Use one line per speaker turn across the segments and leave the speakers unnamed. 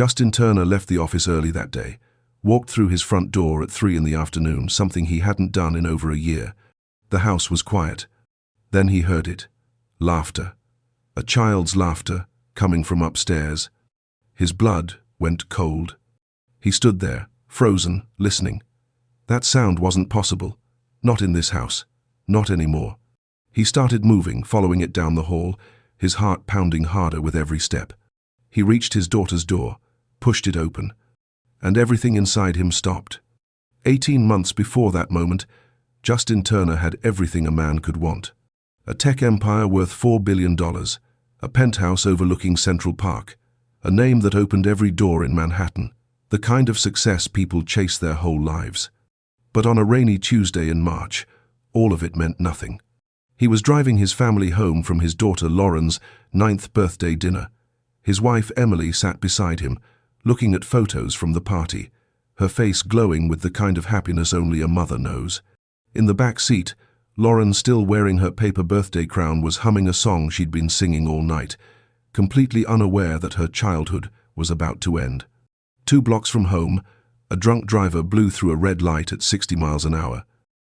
Justin Turner left the office early that day, walked through his front door at 3 in the afternoon, something he hadn't done in over a year. The house was quiet. Then he heard it. Laughter. A child's laughter coming from upstairs. His blood went cold. He stood there, frozen, listening. That sound wasn't possible. Not in this house. Not anymore. He started moving, following it down the hall, his heart pounding harder with every step. He reached his daughter's door, pushed it open, and everything inside him stopped. 18 months before that moment, Justin Turner had everything a man could want. A tech empire worth $4 billion, a penthouse overlooking Central Park, a name that opened every door in Manhattan, the kind of success people chase their whole lives. But on a rainy Tuesday in March, all of it meant nothing. He was driving his family home from his daughter Lauren's 9th birthday dinner. His wife Emily sat beside him, looking at photos from the party, her face glowing with the kind of happiness only a mother knows. In the back seat, Lauren, still wearing her paper birthday crown, was humming a song she'd been singing all night, completely unaware that her childhood was about to end. 2 blocks from home, a drunk driver blew through a red light at 60 miles an hour.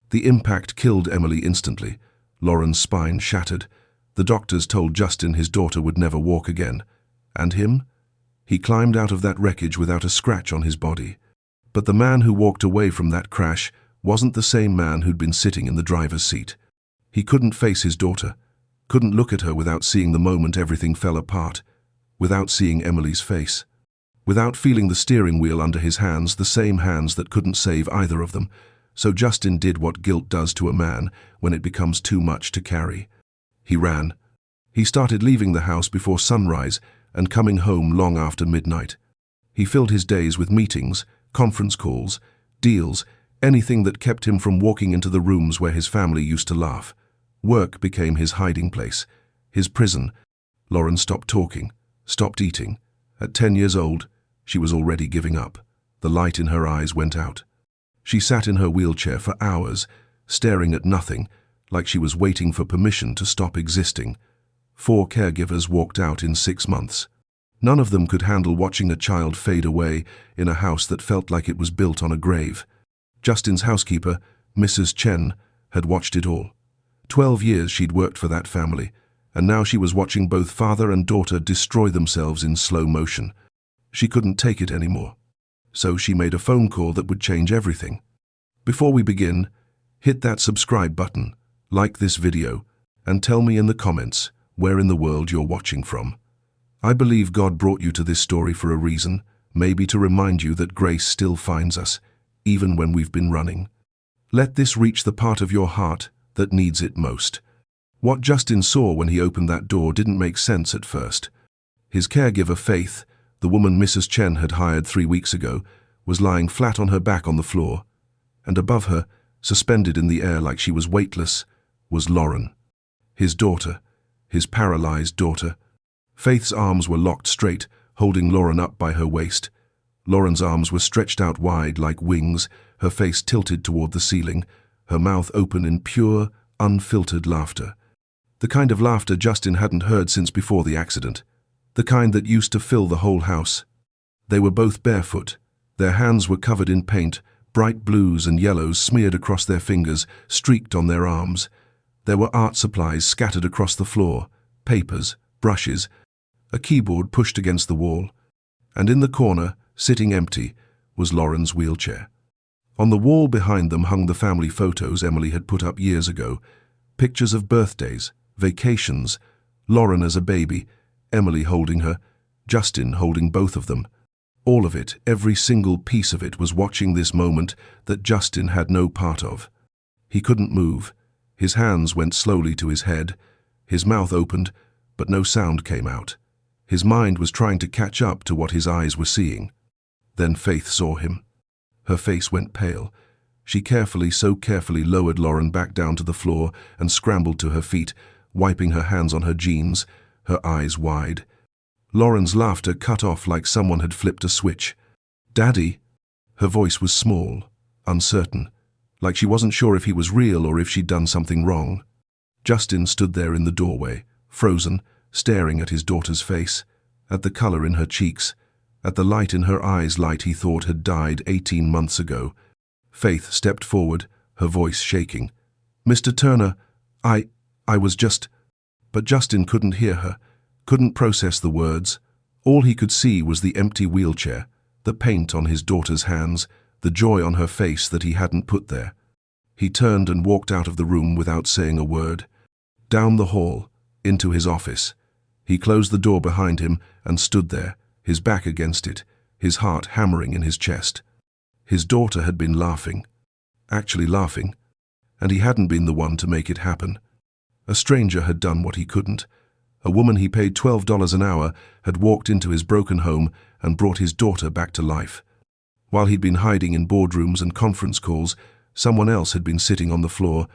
The impact killed Emily instantly. Lauren's spine shattered. The doctors told Justin his daughter would never walk again. And him? He climbed out of that wreckage without a scratch on his body. But the man who walked away from that crash wasn't the same man who'd been sitting in the driver's seat. He couldn't face his daughter, couldn't look at her without seeing the moment everything fell apart, without seeing Emily's face, without feeling the steering wheel under his hands, the same hands that couldn't save either of them. So Justin did what guilt does to a man when it becomes too much to carry. He ran. He started leaving the house before sunrise and coming home long after midnight. He filled his days with meetings, conference calls, deals, anything that kept him from walking into the rooms where his family used to laugh. Work became his hiding place, his prison. Lauren stopped talking, stopped eating. At 10 years old, she was already giving up. The light in her eyes went out. She sat in her wheelchair for hours, staring at nothing, like she was waiting for permission to stop existing. 4 caregivers walked out in 6 months. None of them could handle watching a child fade away in a house that felt like it was built on a grave. Justin's housekeeper, Mrs. Chen, had watched it all. 12 years she'd worked for that family, and now she was watching both father and daughter destroy themselves in slow motion. She couldn't take it anymore. So she made a phone call that would change everything. Before we begin, hit that subscribe button, like this video, and tell me in the comments where in the world you're watching from. I believe God brought you to this story for a reason, maybe to remind you that grace still finds us, even when we've been running. Let this reach the part of your heart that needs it most. What Justin saw when he opened that door didn't make sense at first. His caregiver, Faith, the woman Mrs. Chen had hired 3 weeks ago, was lying flat on her back on the floor, and above her, suspended in the air like she was weightless, was Lauren, his daughter, his paralyzed daughter. Faith's arms were locked straight, holding Lauren up by her waist. Lauren's arms were stretched out wide like wings, her face tilted toward the ceiling, her mouth open in pure, unfiltered laughter. The kind of laughter Justin hadn't heard since before the accident. The kind that used to fill the whole house. They were both barefoot. Their hands were covered in paint, bright blues and yellows smeared across their fingers, streaked on their arms. There were art supplies scattered across the floor, papers, brushes, a keyboard pushed against the wall, and in the corner, sitting empty, was Lauren's wheelchair. On the wall behind them hung the family photos Emily had put up years ago, pictures of birthdays, vacations, Lauren as a baby, Emily holding her, Justin holding both of them. All of it, every single piece of it, was watching this moment that Justin had no part of. He couldn't move. His hands went slowly to his head. His mouth opened, but no sound came out. His mind was trying to catch up to what his eyes were seeing. Then Faith saw him. Her face went pale. She so carefully lowered Lauren back down to the floor and scrambled to her feet, wiping her hands on her jeans, her eyes wide. Lauren's laughter cut off like someone had flipped a switch. "Daddy?" Her voice was small, uncertain, like she wasn't sure if he was real or if she'd done something wrong. Justin stood there in the doorway, frozen, staring at his daughter's face, at the color in her cheeks, At the light in her eyes, light he thought had died 18 months ago. Faith stepped forward, her voice shaking. "Mr. Turner, I was just—" But Justin couldn't hear her, couldn't process the words. All he could see was the empty wheelchair, the paint on his daughter's hands, the joy on her face that he hadn't put there. He turned and walked out of the room without saying a word. Down the hall, into his office. He closed the door behind him and stood there, his back against it, his heart hammering in his chest. His daughter had been laughing. Actually laughing. And he hadn't been the one to make it happen. A stranger had done what he couldn't. A woman he paid $12 an hour had walked into his broken home and brought his daughter back to life. While he'd been hiding in boardrooms and conference calls, someone else had been sitting on the floor,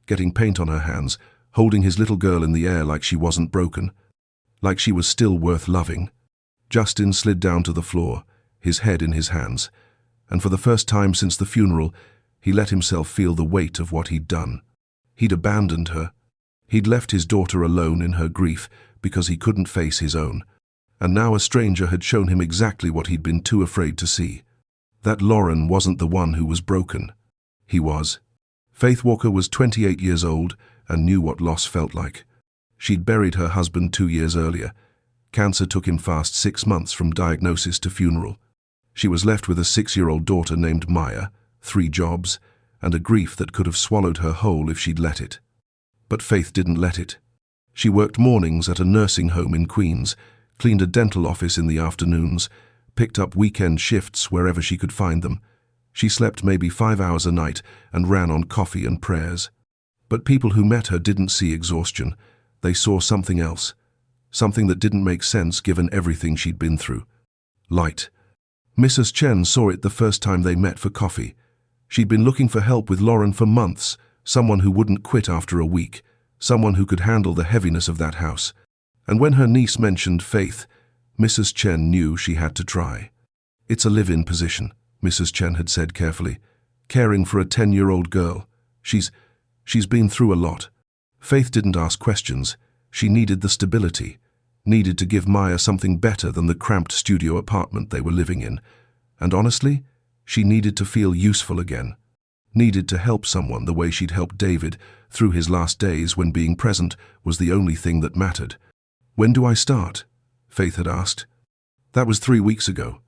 getting paint on her hands, holding his little girl in the air like she wasn't broken, like she was still worth loving. Justin slid down to the floor, his head in his hands, and for the first time since the funeral, he let himself feel the weight of what he'd done. He'd abandoned her. He'd left his daughter alone in her grief because he couldn't face his own. And now a stranger had shown him exactly what he'd been too afraid to see. That Lauren wasn't the one who was broken. He was. Faith Walker was 28 years old and knew what loss felt like. She'd buried her husband 2 years earlier. Cancer took him fast 6 months from diagnosis to funeral. She was left with a 6-year-old daughter named Maya, 3 jobs, and a grief that could have swallowed her whole if she'd let it. But Faith didn't let it. She worked mornings at a nursing home in Queens, cleaned a dental office in the afternoons, picked up weekend shifts wherever she could find them. She slept maybe 5 hours a night and ran on coffee and prayers. But people who met her didn't see exhaustion. They saw something else. Something that didn't make sense given everything she'd been through. Light. Mrs. Chen saw it the first time they met for coffee. She'd been looking for help with Lauren for months, someone who wouldn't quit after a week, someone who could handle the heaviness of that house. And when her niece mentioned Faith, Mrs. Chen knew she had to try. "It's a live-in position," Mrs. Chen had said carefully, "caring for a 10-year-old girl. She's been through a lot." Faith didn't ask questions. She needed the stability, needed to give Maya something better than the cramped studio apartment they were living in. And honestly, she needed to feel useful again. Needed to help someone the way she'd helped David through his last days when being present was the only thing that mattered. "When do I start?" Faith had asked. That was 3 weeks ago.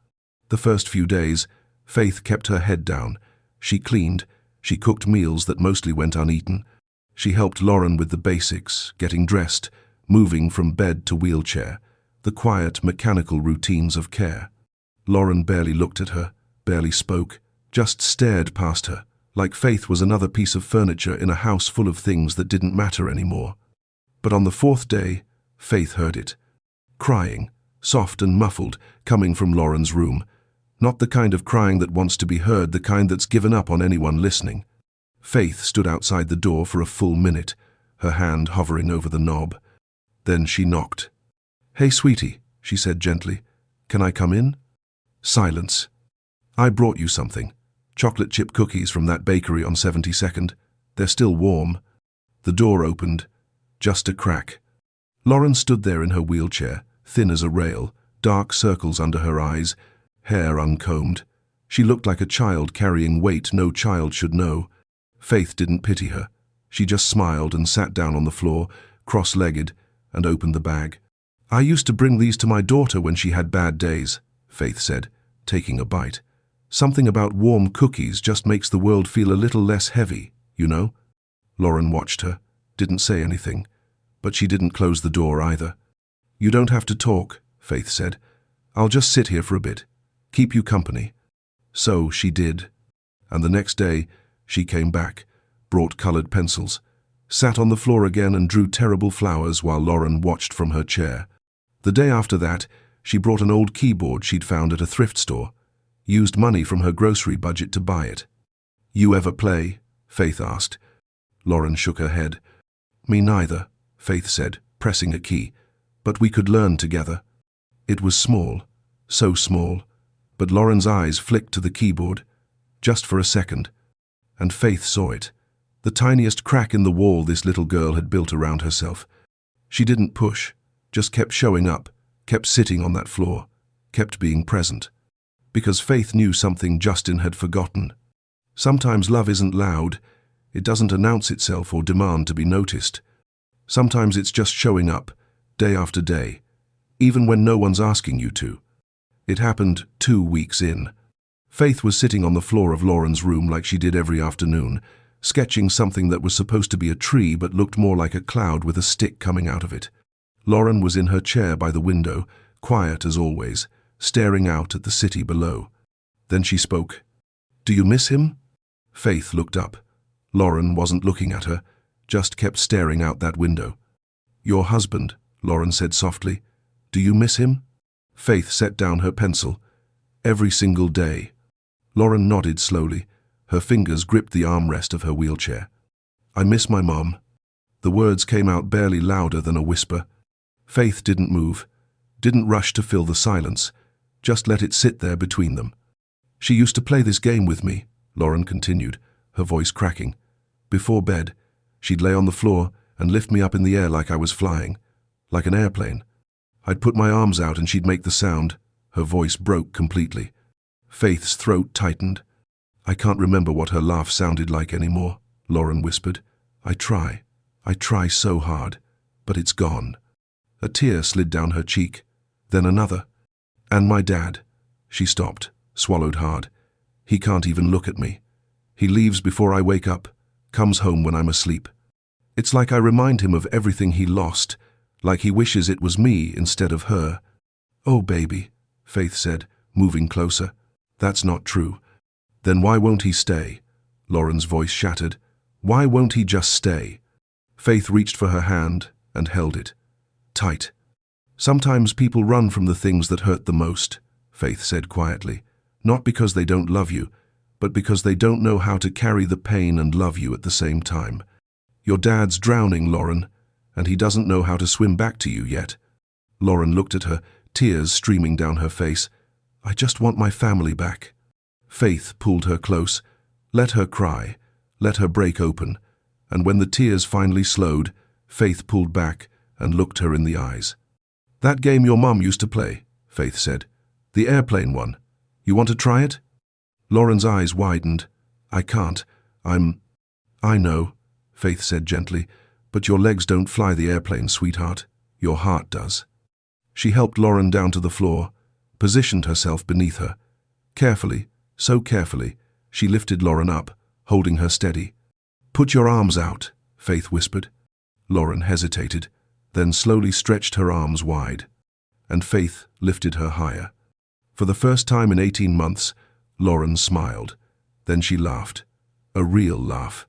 The first few days, Faith kept her head down. She cleaned, she cooked meals that mostly went uneaten. She helped Lauren with the basics, getting dressed, moving from bed to wheelchair, the quiet, mechanical routines of care. Lauren barely looked at her, barely spoke, just stared past her, like Faith was another piece of furniture in a house full of things that didn't matter anymore. But on the 4th day, Faith heard it. Crying, soft and muffled, coming from Lauren's room. Not the kind of crying that wants to be heard, the kind that's given up on anyone listening. Faith stood outside the door for a full minute, her hand hovering over the knob. Then she knocked. "Hey, sweetie," she said gently. "Can I come in?" Silence. "I brought you something. Chocolate chip cookies from that bakery on 72nd. They're still warm." The door opened. Just a crack. Lauren stood there in her wheelchair, thin as a rail, dark circles under her eyes, hair uncombed. She looked like a child carrying weight no child should know. Faith didn't pity her. She just smiled and sat down on the floor, cross-legged, and opened the bag. "I used to bring these to my daughter when she had bad days," Faith said, taking a bite. "Something about warm cookies just makes the world feel a little less heavy, you know?" Lauren watched her, didn't say anything, but she didn't close the door either. "You don't have to talk," Faith said. "I'll just sit here for a bit, keep you company." So she did. And the next day, she came back, brought colored pencils, sat on the floor again and drew terrible flowers while Lauren watched from her chair. The day after that, she brought an old keyboard she'd found at a thrift store, used money from her grocery budget to buy it. "You ever play?" Faith asked. Lauren shook her head. "Me neither," Faith said, pressing a key. "But we could learn together." It was small, so small, but Lauren's eyes flicked to the keyboard, just for a second. And Faith saw it, the tiniest crack in the wall this little girl had built around herself. She didn't push, just kept showing up, kept sitting on that floor, kept being present. Because Faith knew something Justin had forgotten. Sometimes love isn't loud, it doesn't announce itself or demand to be noticed. Sometimes it's just showing up, day after day, even when no one's asking you to. It happened 2 weeks in. Faith was sitting on the floor of Lauren's room like she did every afternoon, sketching something that was supposed to be a tree but looked more like a cloud with a stick coming out of it. Lauren was in her chair by the window, quiet as always, staring out at the city below. Then she spoke. "Do you miss him?" Faith looked up. Lauren wasn't looking at her, just kept staring out that window. "Your husband," Lauren said softly. "Do you miss him?" Faith set down her pencil. "Every single day." Lauren nodded slowly. Her fingers gripped the armrest of her wheelchair. "I miss my mom." The words came out barely louder than a whisper. Faith didn't move, didn't rush to fill the silence, just let it sit there between them. "She used to play this game with me," Lauren continued, her voice cracking. "Before bed, she'd lay on the floor and lift me up in the air like I was flying, like an airplane. I'd put my arms out and she'd make the sound." Her voice broke completely. Faith's throat tightened. "I can't remember what her laugh sounded like anymore," Lauren whispered. I try so hard, but it's gone." A tear slid down her cheek, then another. "And my dad." She stopped, swallowed hard. "He can't even look at me. He leaves before I wake up, comes home when I'm asleep. It's like I remind him of everything he lost, like he wishes it was me instead of her." "Oh, baby," Faith said, moving closer. "That's not true." "Then why won't he stay?" Lauren's voice shattered. "Why won't he just stay?" Faith reached for her hand and held it. Tight. "Sometimes people run from the things that hurt the most," Faith said quietly. "Not because they don't love you, but because they don't know how to carry the pain and love you at the same time. Your dad's drowning, Lauren, and he doesn't know how to swim back to you yet." Lauren looked at her, tears streaming down her face. "I just want my family back." Faith pulled her close, let her cry, let her break open, and when the tears finally slowed, Faith pulled back and looked her in the eyes. "That game your mom used to play," Faith said. "The airplane one. You want to try it?" Lauren's eyes widened. "I can't. I know," Faith said gently, "but your legs don't fly the airplane, sweetheart. Your heart does." She helped Lauren down to the floor, positioned herself beneath her. Carefully, so carefully, she lifted Lauren up, holding her steady. "Put your arms out," Faith whispered. Lauren hesitated, then slowly stretched her arms wide, and Faith lifted her higher. For the first time in 18 months, Lauren smiled. Then she laughed. A real laugh.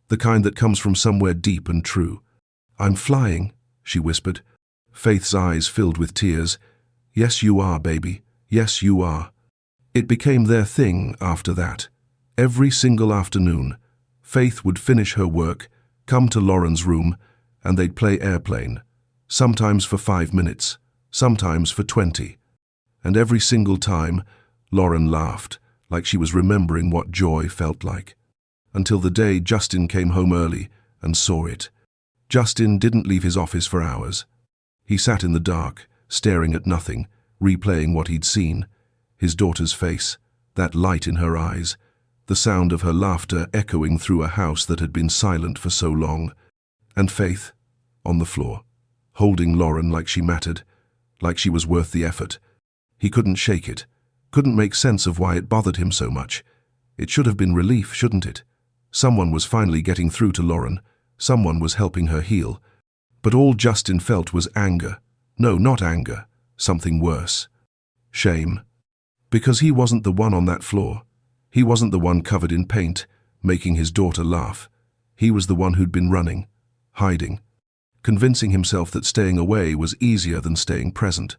The kind that comes from somewhere deep and true. "I'm flying," she whispered. Faith's eyes filled with tears. "Yes, you are, baby. Yes, you are." It became their thing after that. Every single afternoon, Faith would finish her work, come to Lauren's room, and they'd play airplane. Sometimes for 5 minutes, sometimes for 20. And every single time, Lauren laughed, like she was remembering what joy felt like. Until the day Justin came home early and saw it. Justin didn't leave his office for hours. He sat in the dark, staring at nothing, replaying what he'd seen. His daughter's face, that light in her eyes, the sound of her laughter echoing through a house that had been silent for so long. And Faith, on the floor, holding Lauren like she mattered, like she was worth the effort. He couldn't shake it, couldn't make sense of why it bothered him so much. It should have been relief, shouldn't it? Someone was finally getting through to Lauren. Someone was helping her heal. But all Justin felt was anger. No, not anger. Something worse. Shame. Because he wasn't the one on that floor. He wasn't the one covered in paint, making his daughter laugh. He was the one who'd been running, hiding, convincing himself that staying away was easier than staying present.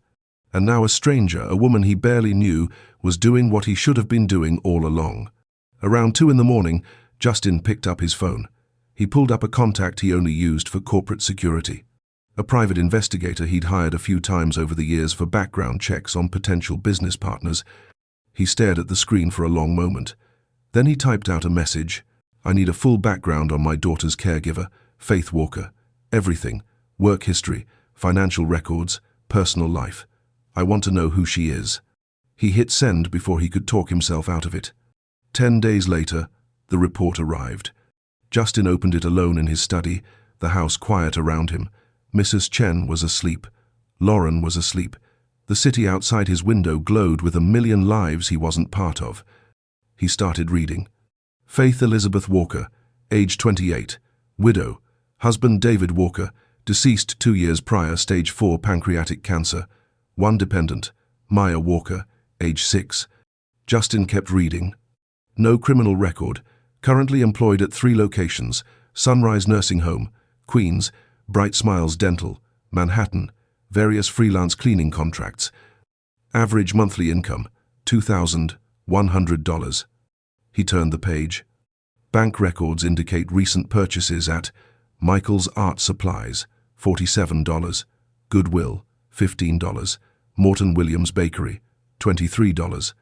And now a stranger, a woman he barely knew, was doing what he should have been doing all along. Around 2 in the morning, Justin picked up his phone. He pulled up a contact he only used for corporate security. A private investigator he'd hired a few times over the years for background checks on potential business partners. He stared at the screen for a long moment. Then he typed out a message. "I need a full background on my daughter's caregiver, Faith Walker. Everything. Work history, financial records, personal life. I want to know who she is." He hit send before he could talk himself out of it. 10 days later, the report arrived. Justin opened it alone in his study, the house quiet around him. Mrs. Chen was asleep. Lauren was asleep. The city outside his window glowed with a million lives he wasn't part of. He started reading. Faith Elizabeth Walker, age 28, widow. Husband David Walker, deceased 2 years prior, stage 4 pancreatic cancer. 1 dependent, Maya Walker, age 6. Justin kept reading. No criminal record. Currently employed at 3 locations: Sunrise Nursing Home, Queens, Bright Smiles Dental, Manhattan. Various freelance cleaning contracts. Average monthly income, $2,100. He turned the page. Bank records indicate recent purchases at Michael's Art Supplies, $47. Goodwill, $15. Morton Williams Bakery, $23.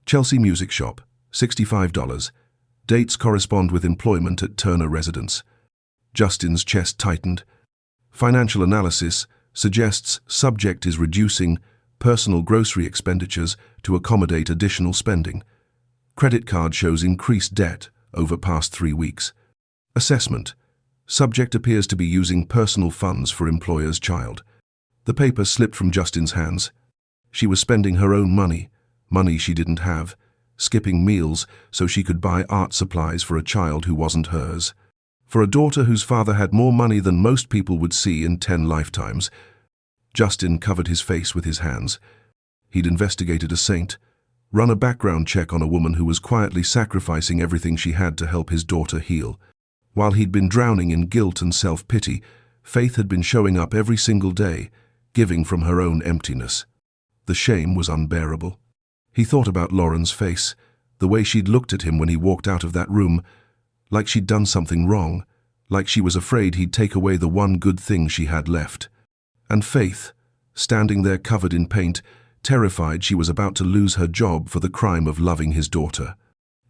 Chelsea Music Shop, $65. Dates correspond with employment at Turner Residence. Justin's chest tightened. Financial analysis suggests subject is reducing personal grocery expenditures to accommodate additional spending. Credit card shows increased debt over past 3 weeks. Assessment. Subject appears to be using personal funds for employer's child. The paper slipped from Justin's hands. She was spending her own money she didn't have, skipping meals so she could buy art supplies for a child who wasn't hers. For a daughter whose father had more money than most people would see in 10 lifetimes. Justin covered his face with his hands. He'd investigated a saint, run a background check on a woman who was quietly sacrificing everything she had to help his daughter heal. While he'd been drowning in guilt and self-pity, Faith had been showing up every single day, giving from her own emptiness. The shame was unbearable. He thought about Lauren's face, the way she'd looked at him when he walked out of that room, like she'd done something wrong, like she was afraid he'd take away the one good thing she had left. And Faith, standing there covered in paint, terrified she was about to lose her job for the crime of loving his daughter.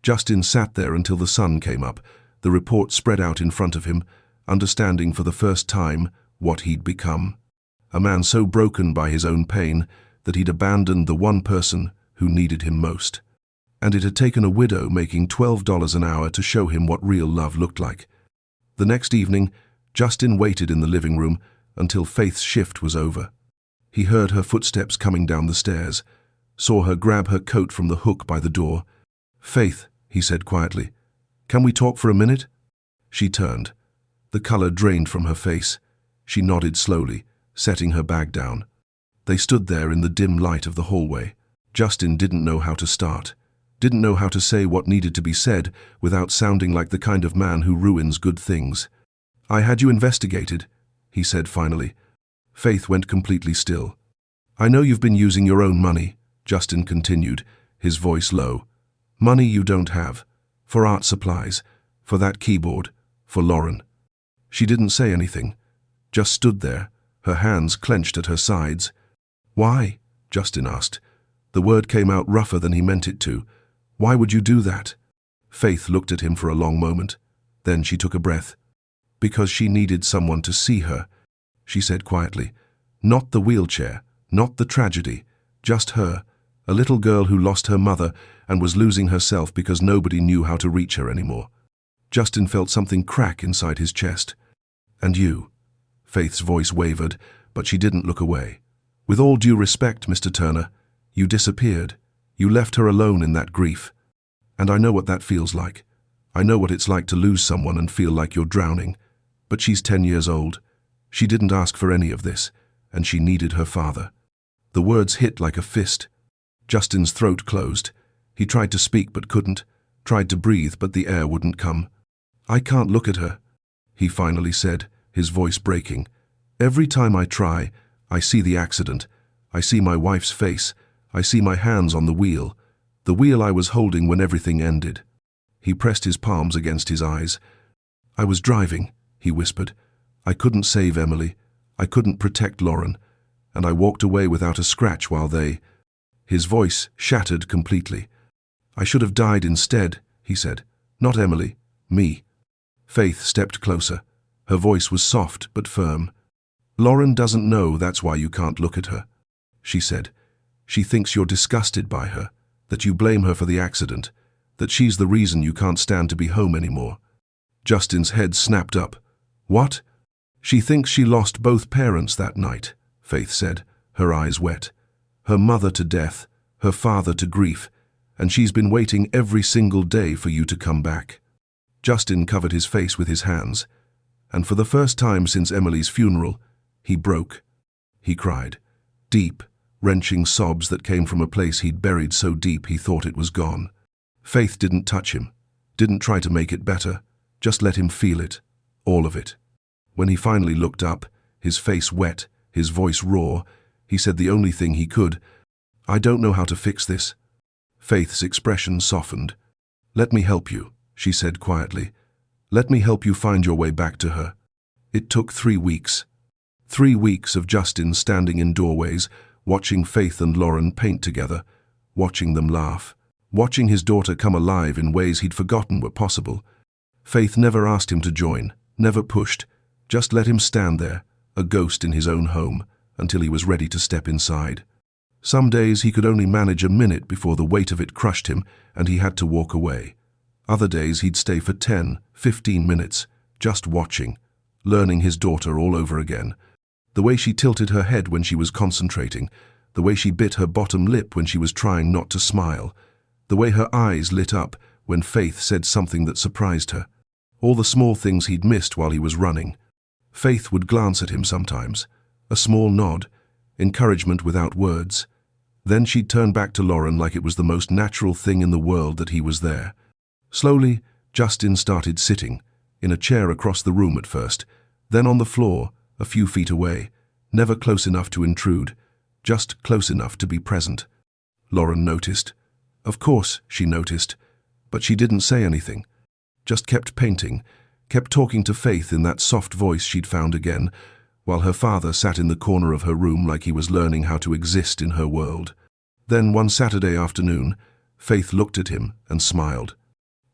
Justin sat there until the sun came up, the report spread out in front of him, understanding for the first time what he'd become. A man so broken by his own pain that he'd abandoned the one person who needed him most. And it had taken a widow making $12 an hour to show him what real love looked like. The next evening, Justin waited in the living room until Faith's shift was over. He heard her footsteps coming down the stairs, saw her grab her coat from the hook by the door. "Faith," he said quietly, "can we talk for a minute?" She turned. The color drained from her face. She nodded slowly, setting her bag down. They stood there in the dim light of the hallway. Justin didn't know how to start, didn't know how to say what needed to be said without sounding like the kind of man who ruins good things. "I had you investigated," he said finally. Faith went completely still. "I know you've been using your own money," Justin continued, his voice low. "Money you don't have. For art supplies, for that keyboard, for Lauren." She didn't say anything, just stood there, her hands clenched at her sides. "Why?" Justin asked. The word came out rougher than he meant it to. "Why would you do that?" Faith looked at him for a long moment. Then she took a breath. "Because she needed someone to see her," she said quietly. "Not the wheelchair, not the tragedy, just her, a little girl who lost her mother and was losing herself because nobody knew how to reach her anymore." Justin felt something crack inside his chest. "And you?" Faith's voice wavered, but she didn't look away. "With all due respect, Mr. Turner, you disappeared. You left her alone in that grief. And I know what that feels like. I know what it's like to lose someone and feel like you're drowning. But she's 10 years old. She didn't ask for any of this, and she needed her father." The words hit like a fist. Justin's throat closed. He tried to speak but couldn't, tried to breathe but the air wouldn't come. "I can't look at her," he finally said, his voice breaking. "Every time I try, I see the accident. I see my wife's face. I see my hands on the wheel I was holding when everything ended." He pressed his palms against his eyes. "I was driving," he whispered. "I couldn't save Emily. I couldn't protect Lauren. And I walked away without a scratch while they—" His voice shattered completely. "I should have died instead," he said. "Not Emily, me." Faith stepped closer. Her voice was soft but firm. "Lauren doesn't know that's why you can't look at her," she said. She thinks you're disgusted by her, that you blame her for the accident, that she's the reason you can't stand to be home anymore. Justin's head snapped up. What? She thinks she lost both parents that night, Faith said, her eyes wet. Her mother to death, her father to grief, and she's been waiting every single day for you to come back. Justin covered his face with his hands, and for the first time since Emily's funeral, he broke. He cried. Deep, wrenching sobs that came from a place he'd buried so deep he thought it was gone. Faith didn't touch him, didn't try to make it better, just let him feel it, all of it. When he finally looked up, his face wet, his voice raw, he said the only thing he could, I don't know how to fix this. Faith's expression softened. Let me help you, she said quietly. Let me help you find your way back to her. It took 3 weeks. 3 weeks of Justin standing in doorways, watching Faith and Lauren paint together, watching them laugh, watching his daughter come alive in ways he'd forgotten were possible. Faith never asked him to join, never pushed, just let him stand there, a ghost in his own home, until he was ready to step inside. Some days he could only manage a minute before the weight of it crushed him and he had to walk away. Other days he'd stay for 10, 15 minutes, just watching, learning his daughter all over again. The way she tilted her head when she was concentrating, the way she bit her bottom lip when she was trying not to smile, the way her eyes lit up when Faith said something that surprised her. All the small things he'd missed while he was running. Faith would glance at him sometimes, a small nod, encouragement without words. Then she'd turn back to Lauren like it was the most natural thing in the world that he was there. Slowly, Justin started sitting, in a chair across the room at first, then on the floor, a few feet away, never close enough to intrude, just close enough to be present. Lauren noticed. Of course, she noticed, but she didn't say anything. Just kept painting, kept talking to Faith in that soft voice she'd found again, while her father sat in the corner of her room like he was learning how to exist in her world. Then one Saturday afternoon, Faith looked at him and smiled.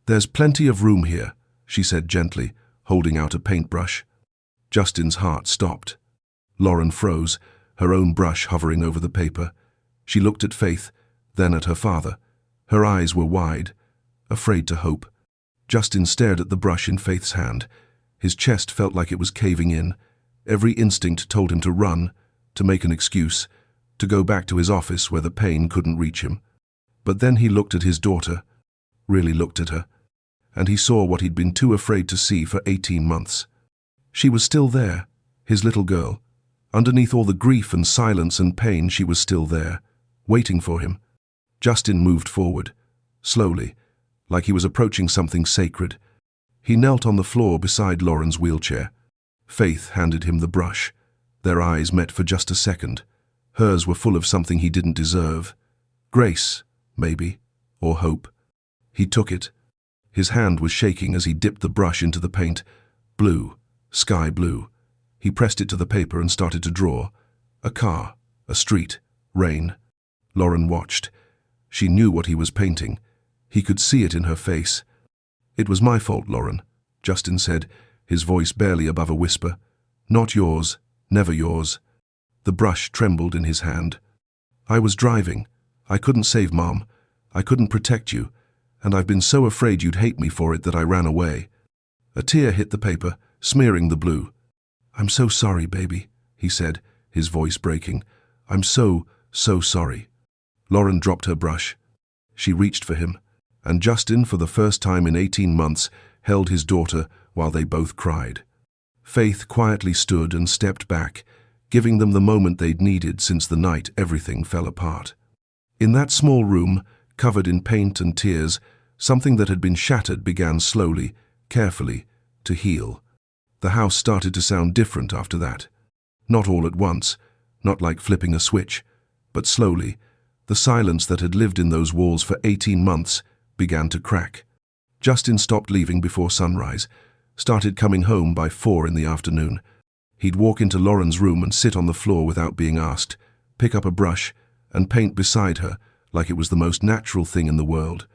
There's plenty of room here, she said gently, holding out a paintbrush. Justin's heart stopped. Lauren froze, her own brush hovering over the paper. She looked at Faith, then at her father. Her eyes were wide, afraid to hope. Justin stared at the brush in Faith's hand. His chest felt like it was caving in. Every instinct told him to run, to make an excuse, to go back to his office where the pain couldn't reach him. But then he looked at his daughter, really looked at her, and he saw what he'd been too afraid to see for 18 months. She was still there, his little girl. Underneath all the grief and silence and pain, she was still there, waiting for him. Justin moved forward, slowly, like he was approaching something sacred. He knelt on the floor beside Lauren's wheelchair. Faith handed him the brush. Their eyes met for just a second. Hers were full of something he didn't deserve. Grace, maybe, or hope. He took it. His hand was shaking as he dipped the brush into the paint. Blue, sky blue. He pressed it to the paper and started to draw. A car, a street, rain. Lauren watched. She knew what he was painting. He could see it in her face. It was my fault, Lauren, Justin said, his voice barely above a whisper. Not yours, never yours. The brush trembled in his hand. I was driving. I couldn't save Mom. I couldn't protect you. And I've been so afraid you'd hate me for it that I ran away. A tear hit the paper, smearing the blue. I'm so sorry, baby, he said, his voice breaking. I'm so sorry. Lauren dropped her brush. She reached for him, and Justin, for the first time in 18 months, held his daughter while they both cried. Faith quietly stood and stepped back, giving them the moment they'd needed since the night everything fell apart. In that small room, covered in paint and tears, something that had been shattered began slowly, carefully, to heal. The house started to sound different after that. Not all at once, not like flipping a switch, but slowly. The silence that had lived in those walls for 18 months began to crack. Justin stopped leaving before sunrise, started coming home by 4 in the afternoon. He'd walk into Lauren's room and sit on the floor without being asked, pick up a brush, and paint beside her like it was the most natural thing in the world.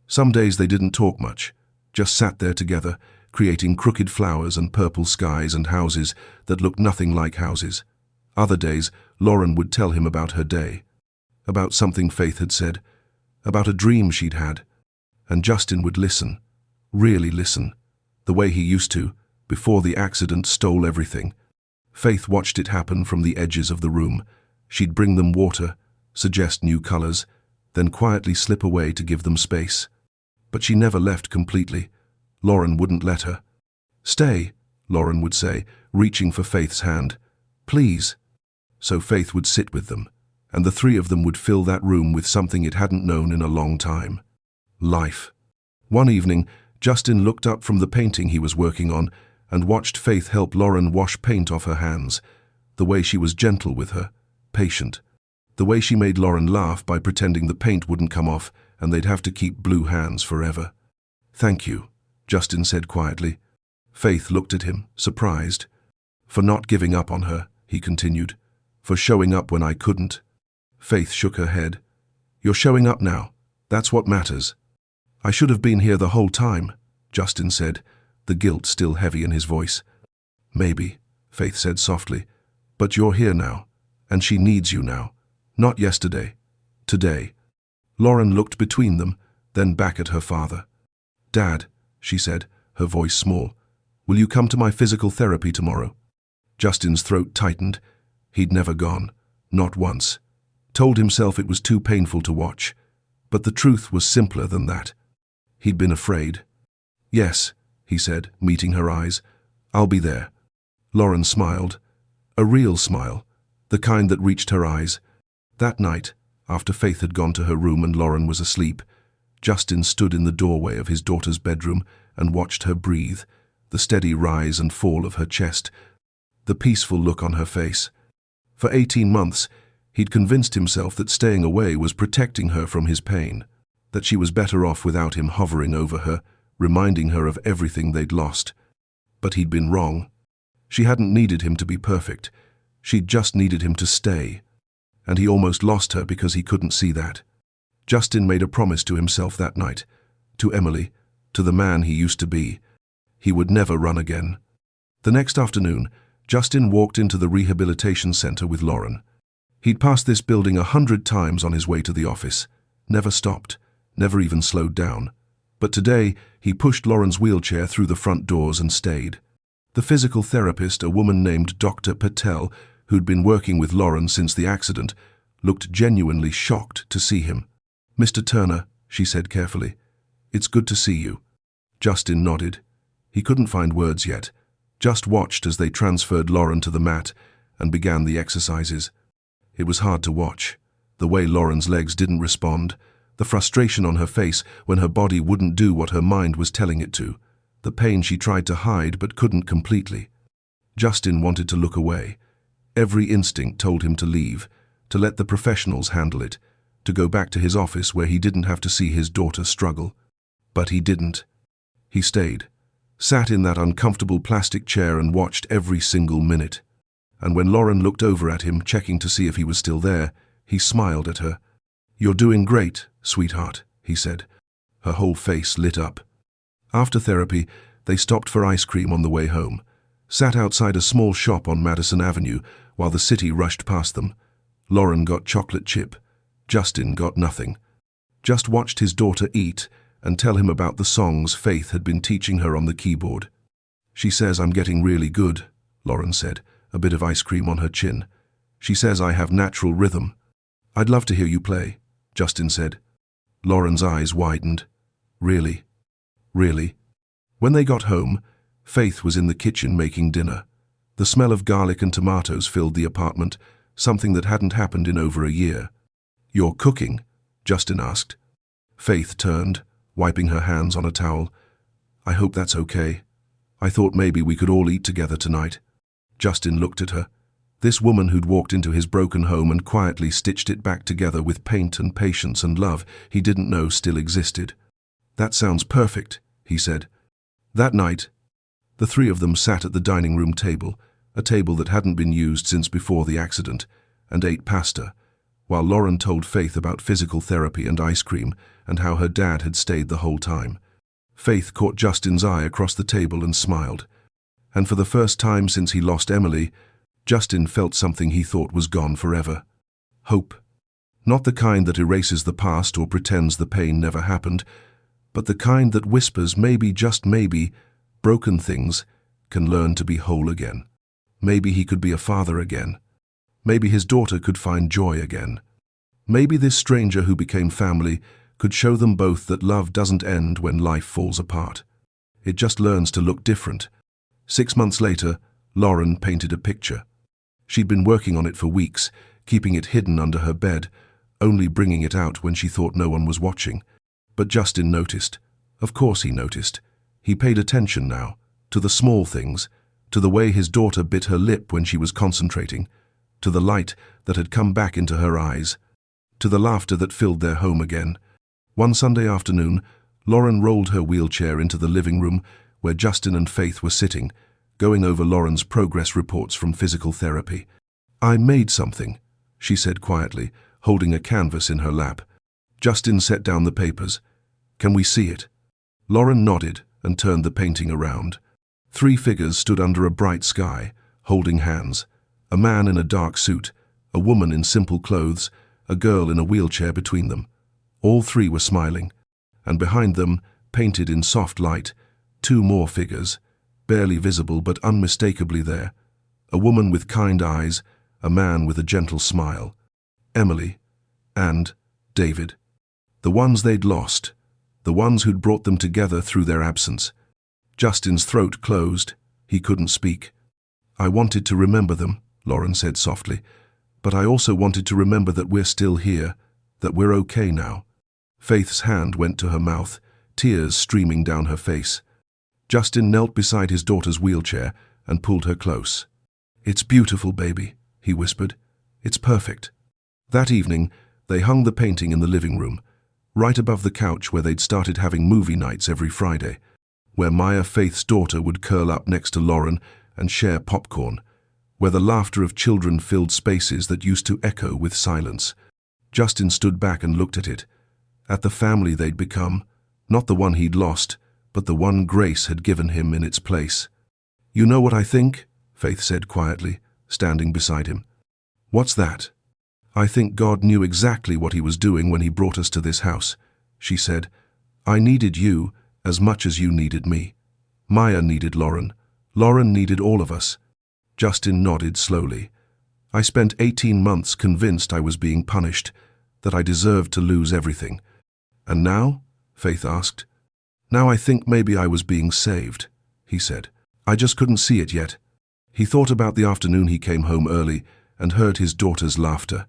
Some days they didn't talk much, just sat there together, creating crooked flowers and purple skies and houses that looked nothing like houses. Other days, Lauren would tell him about her day. about something Faith had said, about a dream she'd had. And Justin would listen, really listen, the way he used to, before the accident stole everything. Faith watched it happen from the edges of the room. She'd bring them water, suggest new colors, then quietly slip away to give them space. But she never left completely. Lauren wouldn't let her. "Stay," Lauren would say, reaching for Faith's hand. "Please." So Faith would sit with them, and the three of them would fill that room with something it hadn't known in a long time. Life. One evening, Justin looked up from the painting he was working on and watched Faith help Lauren wash paint off her hands. The way she was gentle with her, patient. The way she made Lauren laugh by pretending the paint wouldn't come off and they'd have to keep blue hands forever. "Thank you," Justin said quietly. Faith looked at him, surprised. "For not giving up on her," he continued. "For showing up when I couldn't." Faith shook her head. "You're showing up now. That's what matters." "I should have been here the whole time," Justin said, the guilt still heavy in his voice. "Maybe," Faith said softly, "but you're here now, and she needs you now. Not yesterday. Today." Lauren looked between them, then back at her father. "Dad," she said, her voice small, "will you come to my physical therapy tomorrow?" Justin's throat tightened. He'd never gone, not once. Told himself it was too painful to watch. But the truth was simpler than that. He'd been afraid. "Yes," he said, meeting her eyes. "I'll be there." Lauren smiled. A real smile, the kind that reached her eyes. That night, after Faith had gone to her room and Lauren was asleep, Justin stood in the doorway of his daughter's bedroom and watched her breathe, the steady rise and fall of her chest, the peaceful look on her face. For 18 months, he'd convinced himself that staying away was protecting her from his pain, that she was better off without him hovering over her, reminding her of everything they'd lost. But he'd been wrong. She hadn't needed him to be perfect. She'd just needed him to stay. And he almost lost her because he couldn't see that. Justin made a promise to himself that night, to Emily, to the man he used to be. He would never run again. The next afternoon, Justin walked into the rehabilitation center with Lauren. He'd passed this building 100 times on his way to the office, never stopped, never even slowed down. But today, he pushed Lauren's wheelchair through the front doors and stayed. The physical therapist, a woman named Dr. Patel, who'd been working with Lauren since the accident, looked genuinely shocked to see him. "Mr. Turner," she said carefully, "it's good to see you." Justin nodded. He couldn't find words yet, just watched as they transferred Lauren to the mat and began the exercises. It was hard to watch, the way Lauren's legs didn't respond, the frustration on her face when her body wouldn't do what her mind was telling it to, the pain she tried to hide but couldn't completely. Justin wanted to look away. Every instinct told him to leave, to let the professionals handle it, to go back to his office where he didn't have to see his daughter struggle. But he didn't. He stayed, sat in that uncomfortable plastic chair and watched every single minute. And when Lauren looked over at him, checking to see if he was still there, he smiled at her. "You're doing great, sweetheart," he said. Her whole face lit up. After therapy, they stopped for ice cream on the way home, sat outside a small shop on Madison Avenue while the city rushed past them. Lauren got chocolate chip. Justin got nothing. Just watched his daughter eat and tell him about the songs Faith had been teaching her on the keyboard. "She says I'm getting really good," Lauren said, a bit of ice cream on her chin. "She says I have natural rhythm." "I'd love to hear you play," Justin said. Lauren's eyes widened. "Really? Really?" When they got home, Faith was in the kitchen making dinner. The smell of garlic and tomatoes filled the apartment, something that hadn't happened in over a year. "You're cooking?" Justin asked. Faith turned, wiping her hands on a towel. "I hope that's okay. I thought maybe we could all eat together tonight." Justin looked at her. This woman who'd walked into his broken home and quietly stitched it back together with paint and patience and love he didn't know still existed. "That sounds perfect," he said. That night, the three of them sat at the dining room table, a table that hadn't been used since before the accident, and ate pasta, while Lauren told Faith about physical therapy and ice cream and how her dad had stayed the whole time. Faith caught Justin's eye across the table and smiled. And for the first time since he lost Emily, Justin felt something he thought was gone forever. Hope. Not the kind that erases the past or pretends the pain never happened, but the kind that whispers maybe, just maybe, broken things can learn to be whole again. Maybe he could be a father again. Maybe his daughter could find joy again. Maybe this stranger who became family could show them both that love doesn't end when life falls apart. It just learns to look different. 6 months later, Lauren painted a picture. She'd been working on it for weeks, keeping it hidden under her bed, only bringing it out when she thought no one was watching. But Justin noticed. Of course he noticed. He paid attention now, to the small things, to the way his daughter bit her lip when she was concentrating, to the light that had come back into her eyes, to the laughter that filled their home again. One Sunday afternoon, Lauren rolled her wheelchair into the living room where Justin and Faith were sitting, going over Lauren's progress reports from physical therapy. "I made something," she said quietly, holding a canvas in her lap. Justin set down the papers. "Can we see it?" Lauren nodded and turned the painting around. 3 figures stood under a bright sky, holding hands. A man in a dark suit, a woman in simple clothes, a girl in a wheelchair between them. All 3 were smiling, and behind them, painted in soft light, 2 more figures, barely visible but unmistakably there. A woman with kind eyes, a man with a gentle smile. Emily and David. The ones they'd lost, the ones who'd brought them together through their absence. Justin's throat closed. He couldn't speak. "I wanted to remember them," Lauren said softly, "but I also wanted to remember that we're still here, that we're okay now." Faith's hand went to her mouth, tears streaming down her face. Justin knelt beside his daughter's wheelchair and pulled her close. "It's beautiful, baby," he whispered. "It's perfect." That evening, they hung the painting in the living room, right above the couch where they'd started having movie nights every Friday, where Maya, Faith's daughter, would curl up next to Lauren and share popcorn, where the laughter of children filled spaces that used to echo with silence. Justin stood back and looked at it, at the family they'd become, not the one he'd lost, but the one grace had given him in its place. "You know what I think?" Faith said quietly, standing beside him. "What's that?" "I think God knew exactly what he was doing when he brought us to this house," she said. "I needed you as much as you needed me. Maya needed Lauren. Lauren needed all of us." Justin nodded slowly. "I spent 18 months convinced I was being punished, that I deserved to lose everything. And now?" Faith asked. "Now I think maybe I was being saved," he said. "I just couldn't see it yet." He thought about the afternoon he came home early and heard his daughter's laughter,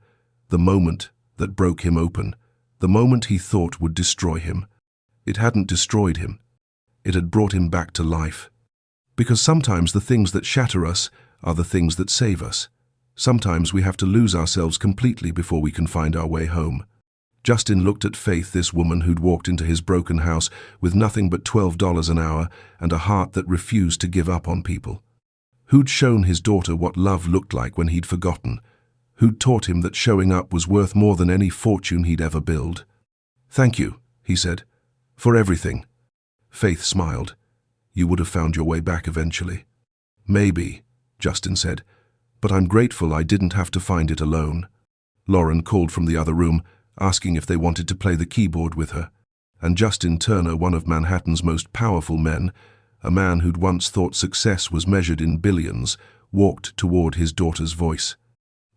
the moment that broke him open, the moment he thought would destroy him. It hadn't destroyed him. It had brought him back to life. Because sometimes the things that shatter us are the things that save us. Sometimes we have to lose ourselves completely before we can find our way home. Justin looked at Faith, this woman who'd walked into his broken house with nothing but $12 an hour and a heart that refused to give up on people. Who'd shown his daughter what love looked like when he'd forgotten. Who'd taught him that showing up was worth more than any fortune he'd ever build. "Thank you," he said, "for everything." Faith smiled. "You would have found your way back eventually." "Maybe," Justin said, "but I'm grateful I didn't have to find it alone." Lauren called from the other room, asking if they wanted to play the keyboard with her, and Justin Turner, one of Manhattan's most powerful men, a man who'd once thought success was measured in billions, walked toward his daughter's voice.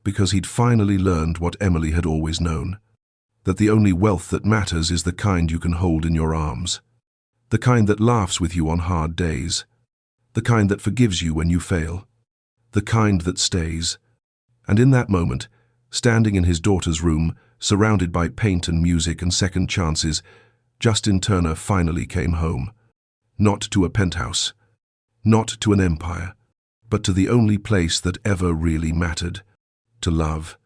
Because he'd finally learned what Emily had always known, that the only wealth that matters is the kind you can hold in your arms, the kind that laughs with you on hard days, the kind that forgives you when you fail, the kind that stays. And in that moment, standing in his daughter's room, surrounded by paint and music and second chances, Justin Turner finally came home. Not to a penthouse, not to an empire, but to the only place that ever really mattered, to love.